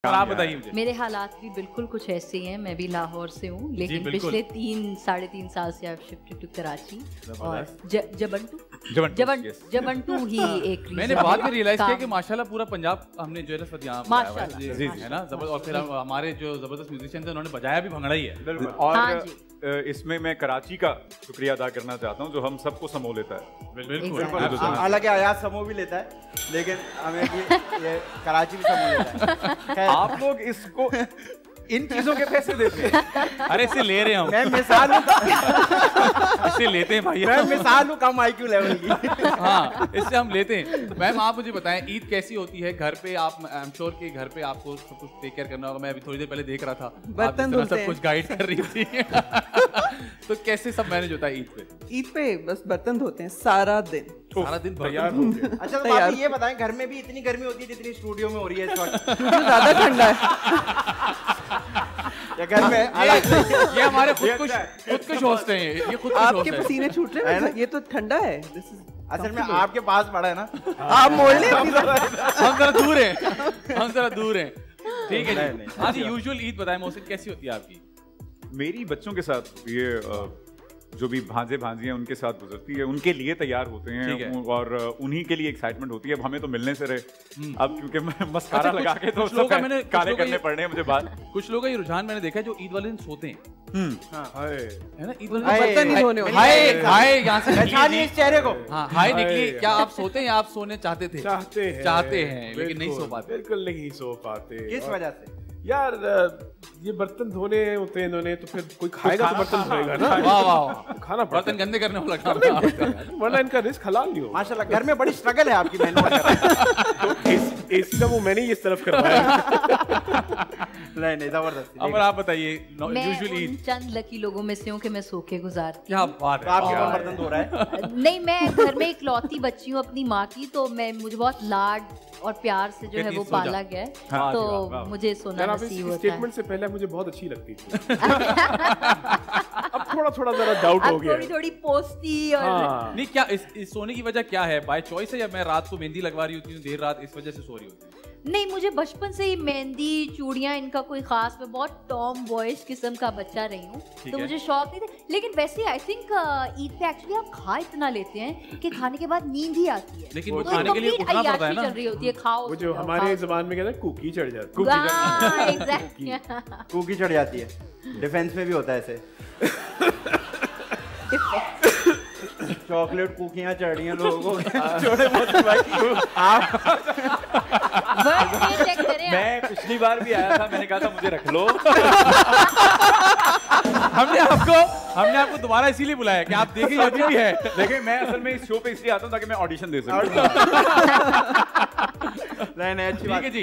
और आप बताइए मुझे। मेरे हालात भी बिल्कुल कुछ ऐसे ही हैं। मैं भी लाहौर से हूँ, लेकिन पिछले 3-3.5 साल से आई शिफ्टेड टू कराची और जबंटू ही एक मैंने बाद में रियलाइज किया कि माशाल्लाह पूरा पंजाब हमने जो है ना यहाँ माशाल्लाह है ना जबरदस्त। और फिर हमारे जो जबरदस्त म्यूजिशियन थे उन्होंने बजाया भी भंगड़ा ही है। और इसमें मैं कराची का शुक्रिया अदा करना चाहता हूँ जो हम सबको समो लेता है। बिल्कुल, हालांकि आयात समो भी लेता है, लेकिन हमें ये कराची भी समो लेता है। आप लोग इसको इन चीजों के पैसे देते हैं। अरे इसे ले रहे हैं हम, मैं मिसाल हूँ, इसे लेते हैं भाई, मैं मिसाल हूँ कम IQ लेवल की। हाँ इससे हम लेते हैं। मैम आप मुझे बताएं ईद कैसी होती है घर पे? आप आई एम श्योर कि घर पे आपको सब कुछ टेक केयर करना होगा। मैं अभी थोड़ी देर पहले देख रहा था बर्तन धुलते हैं, सब कुछ गाइड कर रही थी। तो कैसे सब मैनेज होता है ईद पे? ईद पे बस बर्तन धोते हैं सारा दिन तैयार हो गए। अच्छा तो आप ये बताएं, घर में भी इतनी गर्मी होती है जितनी स्टूडियो में हो रही है इस वक्त? ज्यादा ठंडा है या घर में ये हमारे खुद को सोचते हैं, ये खुद को आपके पसीने छूट रहे हैं, ये तो ठंडा है। असल में आपके पास पड़ा है ना, आप मोड़ लें। हम जरा दूर हैं, हम जरा दूर हैं। ठीक है जी। हाँ जी, यूजुअल ईद बताएं मोहसिन कैसी होती है आपकी? मेरी बच्चों के साथ ये जो भी भांजे भांजियां उनके साथ गुजरती है, उनके लिए तैयार होते हैं और उन्हीं के लिए एक्साइटमेंट होती है। अब हमें तो मिलने से रहे, अब क्योंकि मैं मस्कारा लगा के तो मैंने काले करने पड़ने हैं मुझे बात। कुछ लोगों का ये रुझान मैंने देखा है जो ईद वाले दिन सोते हैं, है ना? ईद वाले बर्तन नहीं धोने। हाय यहाँ से पहचानिए इस चेहरे को। हाँ हाय निकली। क्या आप सोते हैं या आप सोने चाहते थे? चाहते हैं लेकिन नहीं सो पाते। बिल्कुल नहीं सो पाते। किस वजह से? यार ये बर्तन धोने होते हैं इन्होंने, तो फिर कोई खाएगा तो बर्तन धोएगा ना। वाह वाह, खाना बर्तन गंदे करने वाला काम वरना इनका रिस्क हलाल नहीं हो। माशाल्लाह घर में बड़ी स्ट्रगल है आपकी। मैं नोट कर रहा हूं। तो एसी का वो मैंने ही इस तरफ करवाया। नहीं जबरदस्त। अब आप बताइए यूजुअली चंद लकी लोगों में से हूँ कि मैं सो के गुजारती क्या बात है। आपके कौन बर्तन धो रहा है? नहीं, मैं घर में इकलौती बच्ची हूँ अपनी माँ की, तो मुझे बहुत लाड और प्यार से जो है वो पाला गया है, तो मुझे सोना नसीब होता है। स्टेटमेंट से पहले मुझे बहुत अच्छी लगती थी। अब थोड़ा जरा डाउट हो गया। थोड़ी पोस्ती और नहीं, क्या इस सोने की वजह क्या है? बाय चॉइस है या मैं रात को मेहंदी लगवा रही होती हूँ देर रात, इस वजह से सो रही होती हूँ? नहीं, मुझे बचपन से ही मेहंदी चूड़ियां इनका कोई खास, मैं बहुत टॉम बॉयज किस्म का बच्चा रही हूँ, तो मुझे शौक नहीं था। लेकिन वैसे आई थिंक ईद पे एक्चुअली आप खा इतना लेते हैं कि खाने के बाद नींद ही आती है, लेकिन वो खाने के लिए उठना पड़ता है ना। चल रही होती है, खाओ वो जो हमारे ज़बान में कहते हैं कुकी चढ़ जाती है। कुकी चढ़ जाती है। डिफेंस में भी होता है ऐसे। चॉकलेट कुकियां चढ़ रही हैं लोगों को। छोटे मोटे भाई चेक करें। मैं पिछली बार भी आया था, मैंने कहा था मुझे रख लो। हमने आपको दोबारा इसीलिए बुलाया कि आप देखिए अभी भी है। देखिए मैं असल में इस शो पे इसलिए आता हूँ ताकि मैं ऑडिशन दे सकूं। नहीं अच्छी ठीक है जी।